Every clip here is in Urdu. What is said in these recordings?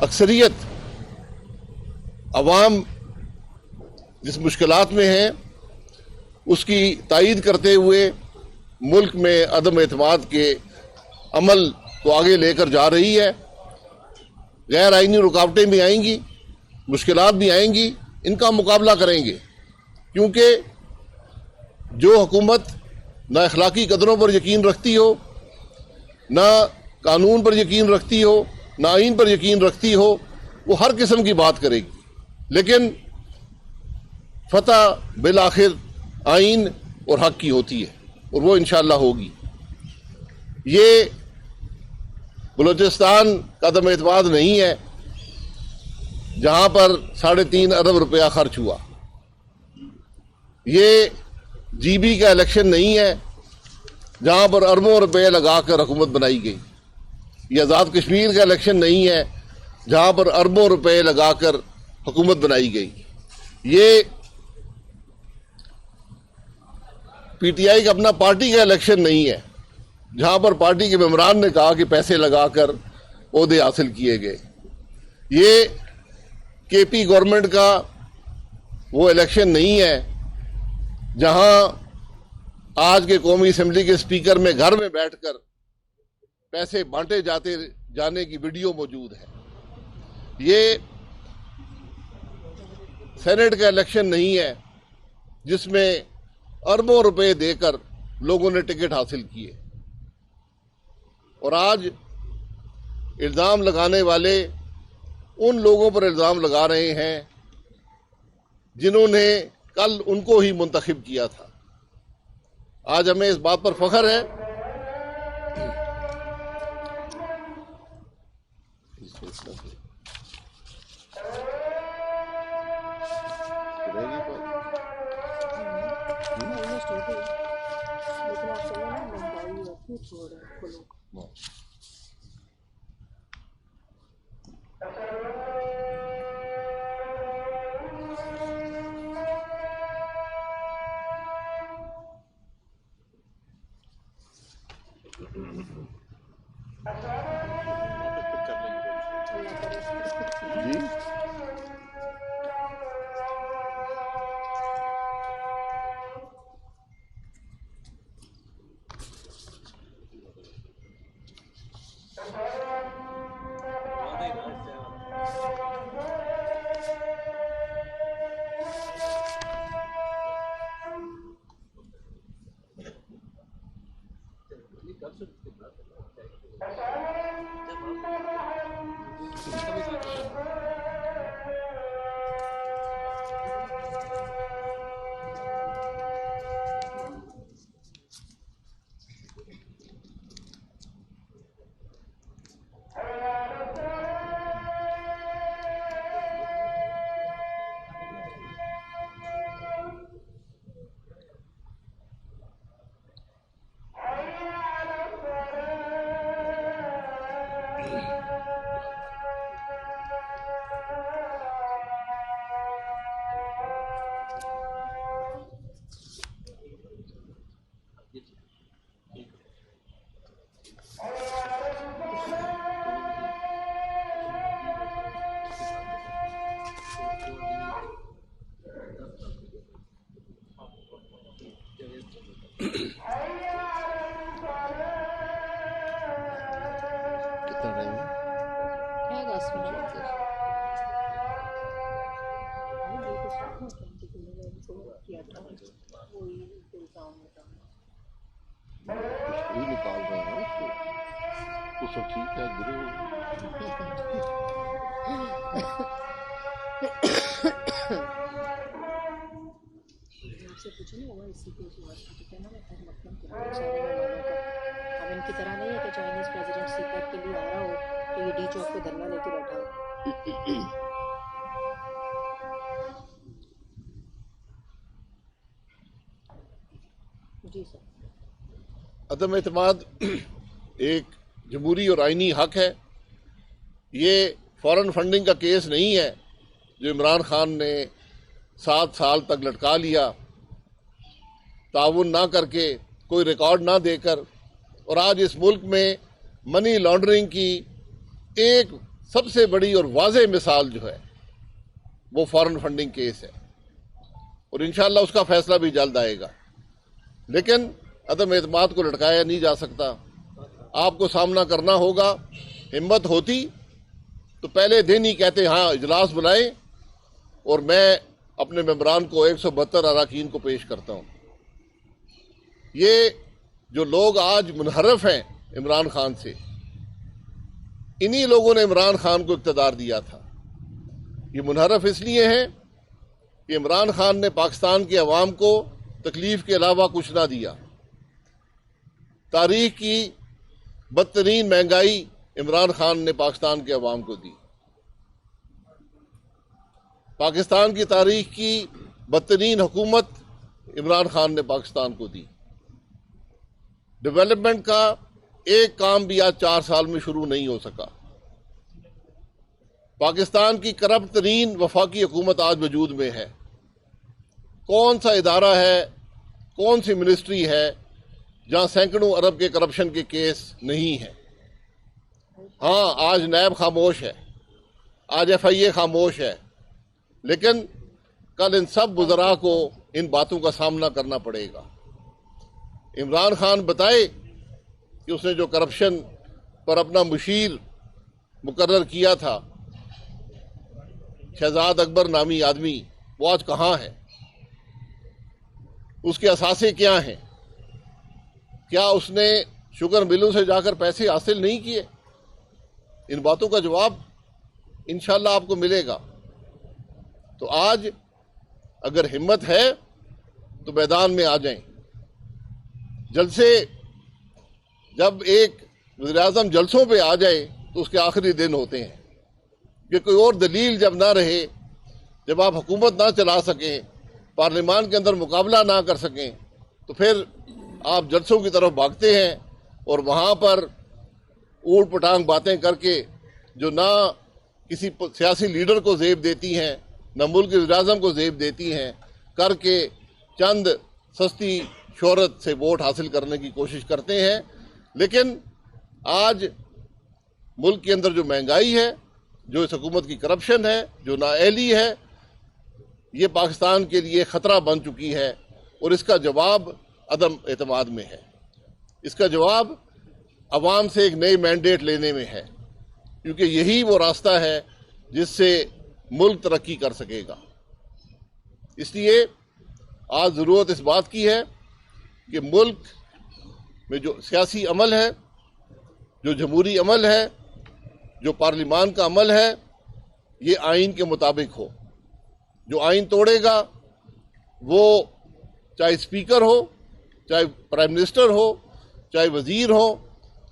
اکثریت عوام جس مشکلات میں ہیں اس کی تائید کرتے ہوئے ملک میں عدم اعتماد کے عمل کو آگے لے کر جا رہی ہے. غیر آئینی رکاوٹیں بھی آئیں گی، مشکلات بھی آئیں گی، ان کا مقابلہ کریں گے، کیونکہ جو حکومت نہ اخلاقی قدروں پر یقین رکھتی ہو، نہ قانون پر یقین رکھتی ہو، نہ آئین پر یقین رکھتی ہو، وہ ہر قسم کی بات کرے گی، لیکن فتح بالآخر آئین اور حق کی ہوتی ہے، اور وہ انشاءاللہ ہوگی. یہ بلوچستان کا عدم اعتماد نہیں ہے جہاں پر 3.5 ارب روپیہ خرچ ہوا. یہ جی بی کا الیکشن نہیں ہے جہاں پر اربوں روپے لگا کر حکومت بنائی گئی. یہ آزاد کشمیر کا الیکشن نہیں ہے جہاں پر اربوں روپے لگا کر حکومت بنائی گئی. یہ پی ٹی آئی کا اپنا پارٹی کا الیکشن نہیں ہے جہاں پر پارٹی کے ممبران نے کہا کہ پیسے لگا کر عہدے حاصل کیے گئے. یہ کے پی گورنمنٹ کا وہ الیکشن نہیں ہے جہاں آج کے قومی اسمبلی کے اسپیکر میں گھر میں بیٹھ کر پیسے بانٹے جانے کی ویڈیو موجود ہے. یہ سینٹ کا الیکشن نہیں ہے جس میں اربوں روپے دے کر لوگوں نے ٹکٹ حاصل کیے. اور آج الزام لگانے والے ان لوگوں پر الزام لگا رہے ہیں جنہوں نے کل ان کو ہی منتخب کیا تھا. آج ہمیں اس بات پر فخر ہے نکال رہے ہیں تو سب ٹھیک ہے سے پوچھو نا وہ اسی کو کہنا اب ان کی طرح نہیں ہے کہ چائنیز پریزیڈنٹ سیکرٹ کے لیے آ رہا ہو تو یہ ڈی چوک پہ دھرنا لے کے بیٹھا ہو. جی سر. عدم اعتماد ایک جمہوری اور آئینی حق ہے. یہ فورن فنڈنگ کا کیس نہیں ہے جو عمران خان نے 7 سال تک لٹکا لیا تعاون نہ کر کے، کوئی ریکارڈ نہ دے کر، اور آج اس ملک میں منی لانڈرنگ کی ایک سب سے بڑی اور واضح مثال جو ہے وہ فارن فنڈنگ کیس ہے، اور انشاءاللہ اس کا فیصلہ بھی جلد آئے گا۔ لیکن عدم اعتماد کو لٹکایا نہیں جا سکتا، آپ کو سامنا کرنا ہوگا۔ ہمت ہوتی تو پہلے دن ہی کہتے ہاں اجلاس بلائیں اور میں اپنے ممبران کو 172 اراکین کو پیش کرتا ہوں۔ یہ جو لوگ آج منحرف ہیں عمران خان سے، انہی لوگوں نے عمران خان کو اقتدار دیا تھا۔ یہ منحرف اس لیے ہیں کہ عمران خان نے پاکستان کے عوام کو تکلیف کے علاوہ کچھ نہ دیا۔ تاریخ کی بدترین مہنگائی عمران خان نے پاکستان کے عوام کو دی۔ پاکستان کی تاریخ کی بدترین حکومت عمران خان نے پاکستان کو دی۔ ڈیولپمنٹ کا ایک کام بھی آج 4 سال میں شروع نہیں ہو سکا۔ پاکستان کی کرپٹ ترین وفاقی حکومت آج وجود میں ہے۔ کون سا ادارہ ہے، کون سی منسٹری ہے جہاں سینکڑوں ارب کے کرپشن کے کیس نہیں ہیں؟ ہاں، آج نیب خاموش ہے، آج FIA خاموش ہے، لیکن کل ان سب وزراء کو ان باتوں کا سامنا کرنا پڑے گا۔ عمران خان بتائے کہ اس نے جو کرپشن پر اپنا مشیر مقرر کیا تھا، شہزاد اکبر نامی آدمی، وہ آج کہاں ہے؟ اس کے اثاثے کیا ہیں؟ کیا اس نے شوگر ملوں سے جا کر پیسے حاصل نہیں کیے؟ ان باتوں کا جواب انشاءاللہ آپ کو ملے گا۔ تو آج اگر ہمت ہے تو میدان میں آ جائیں۔ جلسے، جب ایک وزیر اعظم جلسوں پہ آ جائے تو اس کے آخری دن ہوتے ہیں، کہ کوئی اور دلیل جب نہ رہے، جب آپ حکومت نہ چلا سکیں، پارلیمان کے اندر مقابلہ نہ کر سکیں، تو پھر آپ جلسوں کی طرف بھاگتے ہیں اور وہاں پر اوٹ پٹانگ باتیں کر کے جو نہ کسی سیاسی لیڈر کو زیب دیتی ہیں، نہ ملک کے وزیر اعظم کو زیب دیتی ہیں، کر کے چند سستی شہرت سے ووٹ حاصل کرنے کی کوشش کرتے ہیں۔ لیکن آج ملک کے اندر جو مہنگائی ہے، جو اس حکومت کی کرپشن ہے، جو نااہلی ہے، یہ پاکستان کے لیے خطرہ بن چکی ہے، اور اس کا جواب عدم اعتماد میں ہے۔ اس کا جواب عوام سے ایک نئی مینڈیٹ لینے میں ہے، کیونکہ یہی وہ راستہ ہے جس سے ملک ترقی کر سکے گا۔ اس لیے آج ضرورت اس بات کی ہے کہ ملک میں جو سیاسی عمل ہے، جو جمہوری عمل ہے، جو پارلیمان کا عمل ہے، یہ آئین کے مطابق ہو۔ جو آئین توڑے گا وہ چاہے اسپیکر ہو، چاہے پرائم منسٹر ہو، چاہے وزیر ہو،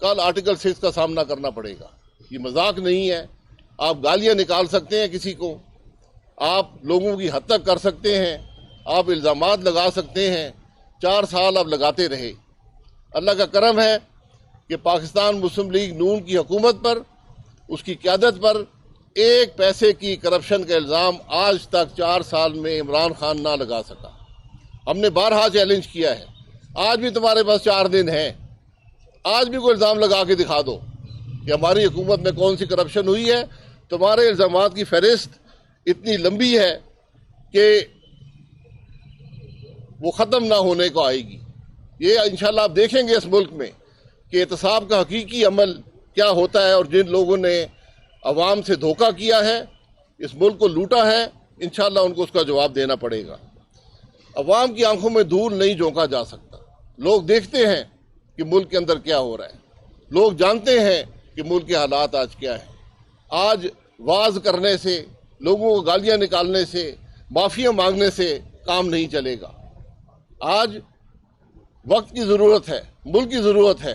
کل آرٹیکل 6 کا سامنا کرنا پڑے گا۔ یہ مذاق نہیں ہے۔ آپ گالیاں نکال سکتے ہیں کسی کو، آپ لوگوں کی حد تک کر سکتے ہیں، آپ الزامات لگا سکتے ہیں۔ 4 سال آپ لگاتے رہے۔ اللہ کا کرم ہے کہ پاکستان مسلم لیگ نون کی حکومت پر، اس کی قیادت پر ایک پیسے کی کرپشن کا الزام آج تک 4 سال میں عمران خان نہ لگا سکا۔ ہم نے بارہا چیلنج کیا ہے، آج بھی تمہارے پاس 4 دن ہیں، آج بھی کوئی الزام لگا کے دکھا دو کہ ہماری حکومت میں کون سی کرپشن ہوئی ہے۔ تمہارے الزامات کی فہرست اتنی لمبی ہے کہ وہ ختم نہ ہونے کو آئے گی۔ یہ انشاءاللہ آپ دیکھیں گے اس ملک میں کہ احتساب کا حقیقی عمل کیا ہوتا ہے، اور جن لوگوں نے عوام سے دھوکہ کیا ہے، اس ملک کو لوٹا ہے، انشاءاللہ ان کو اس کا جواب دینا پڑے گا۔ عوام کی آنکھوں میں دھول نہیں جھونکا جا سکتا۔ لوگ دیکھتے ہیں کہ ملک کے اندر کیا ہو رہا ہے، لوگ جانتے ہیں کہ ملک کے حالات آج کیا ہیں۔ آج واز کرنے سے، لوگوں کو گالیاں نکالنے سے، معافیاں مانگنے سے کام نہیں چلے گا۔ آج وقت کی ضرورت ہے، ملک کی ضرورت ہے،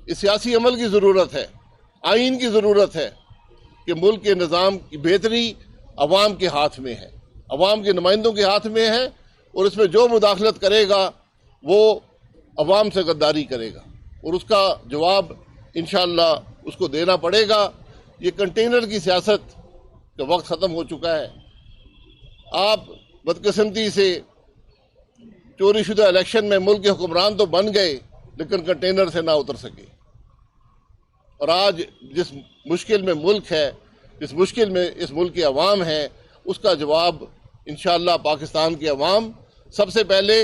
اس سیاسی عمل کی ضرورت ہے، آئین کی ضرورت ہے کہ ملک کے نظام کی بہتری عوام کے ہاتھ میں ہے، عوام کے نمائندوں کے ہاتھ میں ہے، اور اس میں جو مداخلت کرے گا وہ عوام سے غداری کرے گا، اور اس کا جواب انشاءاللہ اس کو دینا پڑے گا۔ یہ کنٹینر کی سیاست کا وقت ختم ہو چکا ہے۔ آپ بدقسمتی سے چوری شدہ الیکشن میں ملک کے حکمران تو بن گئے، لیکن کنٹینر سے نہ اتر سکے، اور آج جس مشکل میں ملک ہے جس مشکل میں اس ملک کے عوام ہیں اس کا جواب انشاءاللہ پاکستان کے عوام سب سے پہلے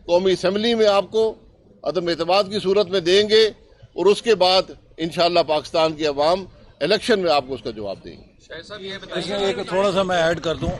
قومی اسمبلی میں آپ کو عدم اعتماد کی صورت میں دیں گے اور اس کے بعد انشاءاللہ پاکستان کے عوام الیکشن میں آپ کو اس کا جواب دیں گے. اس میں ایک تھوڑا سا میں ایڈ کر دوں.